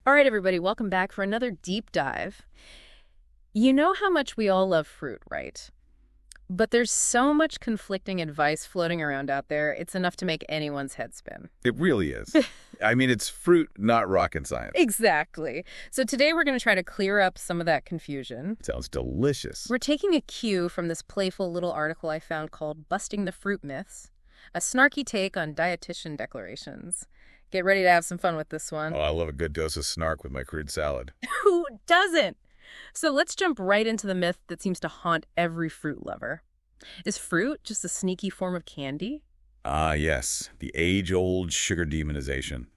All right, everybody, welcome back for another deep dive. You know how much we all love fruit, right? But there's so much conflicting advice floating around out there, it's enough to make anyone's head spin. It really is. I mean, it's fruit, not rocket science. Exactly. So today we're going to try to clear up some of that confusion. Sounds delicious. We're taking a cue from this playful little article I found called Busting the Fruit Myths, a snarky take on dietitian declarations. Get ready to have some fun with this one. Oh, I love a good dose of snark with my crude salad. Who doesn't? So let's jump right into the myth that seems to haunt every fruit lover. Is fruit just a sneaky form of candy? Ah, yes. The age-old sugar demonization.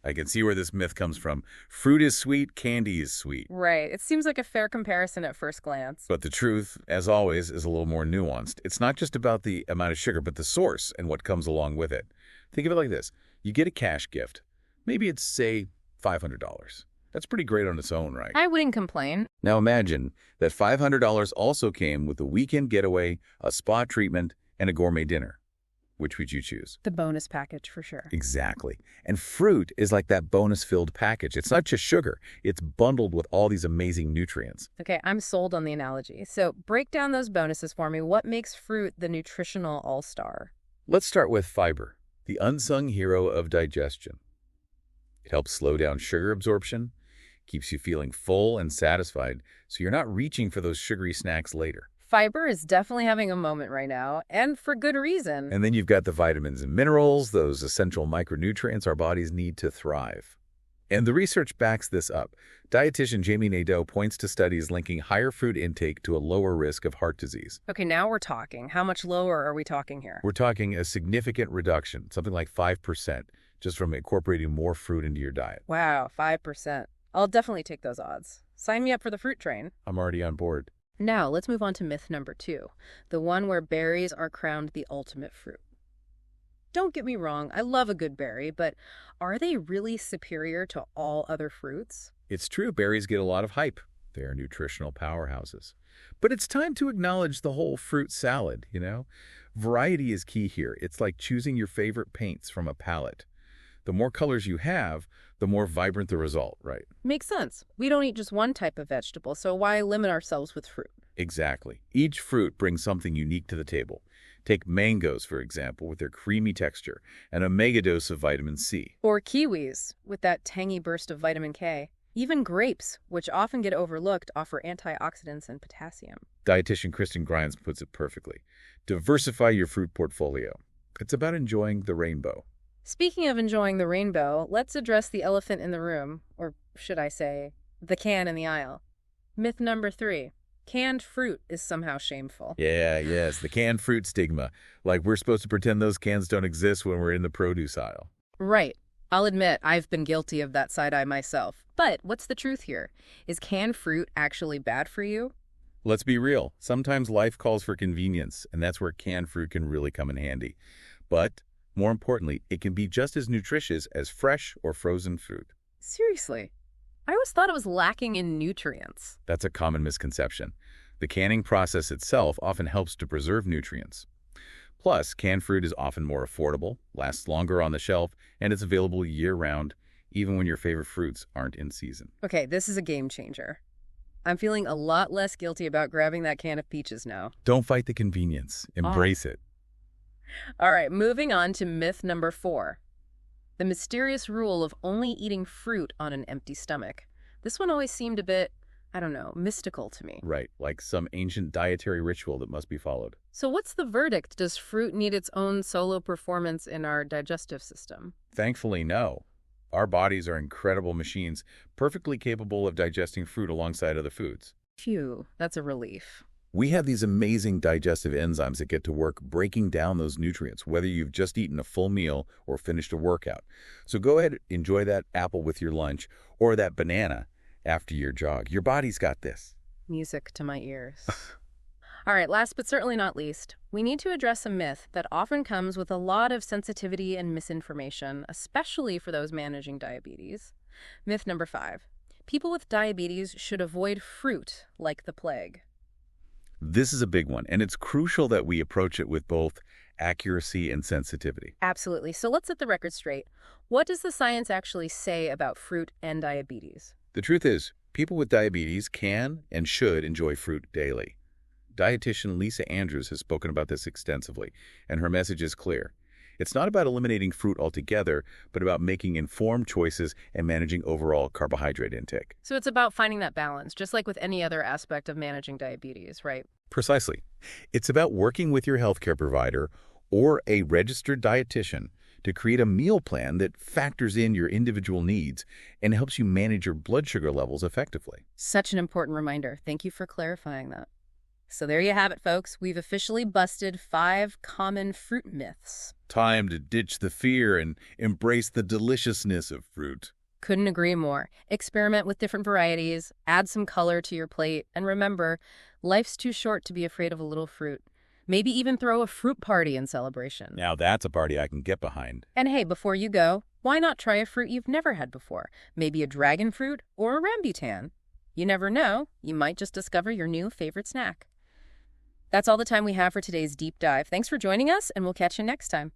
I can see where this myth comes from. Fruit is sweet, candy is sweet. Right. It seems like a fair comparison at first glance. But the truth, as always, is a little more nuanced. It's not just about the amount of sugar, but the source and what comes along with it. Think of it like this. You get a cash gift. Maybe it's, say, $500. That's pretty great on its own, right? I wouldn't complain. Now imagine that $500 also came with a weekend getaway, a spa treatment, and a gourmet dinner. Which would you choose? The bonus package, for sure. Exactly. And fruit is like that bonus-filled package. It's not just sugar. It's bundled with all these amazing nutrients. Okay, I'm sold on the analogy. So break down those bonuses for me. What makes fruit the nutritional all-star? Let's start with fiber, the unsung hero of digestion. It helps slow down sugar absorption, keeps you feeling full and satisfied, so you're not reaching for those sugary snacks later. Fiber is definitely having a moment right now, and for good reason. And then you've got the vitamins and minerals, those essential micronutrients our bodies need to thrive. And the research backs this up. Dietitian Jamie Nadeau points to studies linking higher fruit intake to a lower risk of heart disease. Okay, now we're talking. How much lower are we talking here? We're talking a significant reduction, something like 5%, just from incorporating more fruit into your diet. Wow, 5%. I'll definitely take those odds. Sign me up for the fruit train. I'm already on board. Now, let's move on to myth number 2, the one where berries are crowned the ultimate fruit. Don't get me wrong, I love a good berry, but are they really superior to all other fruits? It's true, berries get a lot of hype. They are nutritional powerhouses. But it's time to acknowledge the whole fruit salad, you know? Variety is key here. It's like choosing your favorite paints from a palette. The more colors you have, the more vibrant the result, right? Makes sense. We don't eat just one type of vegetable, so why limit ourselves with fruit? Exactly. Each fruit brings something unique to the table. Take mangoes, for example, with their creamy texture and a mega dose of vitamin C. Or kiwis, with that tangy burst of vitamin K. Even grapes, which often get overlooked, offer antioxidants and potassium. Dietitian Kristen Grimes puts it perfectly. Diversify your fruit portfolio. It's about enjoying the rainbow. Speaking of enjoying the rainbow, let's address the elephant in the room, or should I say, the can in the aisle. Myth number 3. Canned fruit is somehow shameful. Yes, the canned fruit stigma. Like we're supposed to pretend those cans don't exist when we're in the produce aisle. Right. I'll admit I've been guilty of that side-eye myself. But what's the truth here? Is canned fruit actually bad for you? Let's be real. Sometimes life calls for convenience, and that's where canned fruit can really come in handy. But more importantly, it can be just as nutritious as fresh or frozen fruit. Seriously? I always thought it was lacking in nutrients. That's a common misconception. The canning process itself often helps to preserve nutrients. Plus, canned fruit is often more affordable, lasts longer on the shelf, and it's available year-round, even when your favorite fruits aren't in season. Okay, this is a game changer. I'm feeling a lot less guilty about grabbing that can of peaches now. Don't fight the convenience. Embrace it. All right, moving on to myth number 4. The mysterious rule of only eating fruit on an empty stomach. This one always seemed a bit, I don't know, mystical to me. Right, like some ancient dietary ritual that must be followed. So what's the verdict? Does fruit need its own solo performance in our digestive system? Thankfully, no. Our bodies are incredible machines, perfectly capable of digesting fruit alongside other foods. Phew, that's a relief. We have these amazing digestive enzymes that get to work breaking down those nutrients, whether you've just eaten a full meal or finished a workout. So go ahead, enjoy that apple with your lunch or that banana after your jog. Your body's got this. Music to my ears. All right, last but certainly not least, we need to address a myth that often comes with a lot of sensitivity and misinformation, especially for those managing diabetes. Myth number 5. People with diabetes should avoid fruit like the plague. This is a big one, and it's crucial that we approach it with both accuracy and sensitivity. Absolutely. So let's set the record straight. What does the science actually say about fruit and diabetes? The truth is, people with diabetes can and should enjoy fruit daily. Dietitian Lisa Andrews has spoken about this extensively, and her message is clear. It's not about eliminating fruit altogether, but about making informed choices and managing overall carbohydrate intake. So it's about finding that balance, just like with any other aspect of managing diabetes, right? Precisely. It's about working with your healthcare provider or a registered dietitian to create a meal plan that factors in your individual needs and helps you manage your blood sugar levels effectively. Such an important reminder. Thank you for clarifying that. So there you have it, folks. We've officially busted 5 common fruit myths. Time to ditch the fear and embrace the deliciousness of fruit. Couldn't agree more. Experiment with different varieties, add some color to your plate, and remember, life's too short to be afraid of a little fruit. Maybe even throw a fruit party in celebration. Now that's a party I can get behind. And hey, before you go, why not try a fruit you've never had before? Maybe a dragon fruit or a rambutan. You never know, you might just discover your new favorite snack. That's all the time we have for today's deep dive. Thanks for joining us, and we'll catch you next time.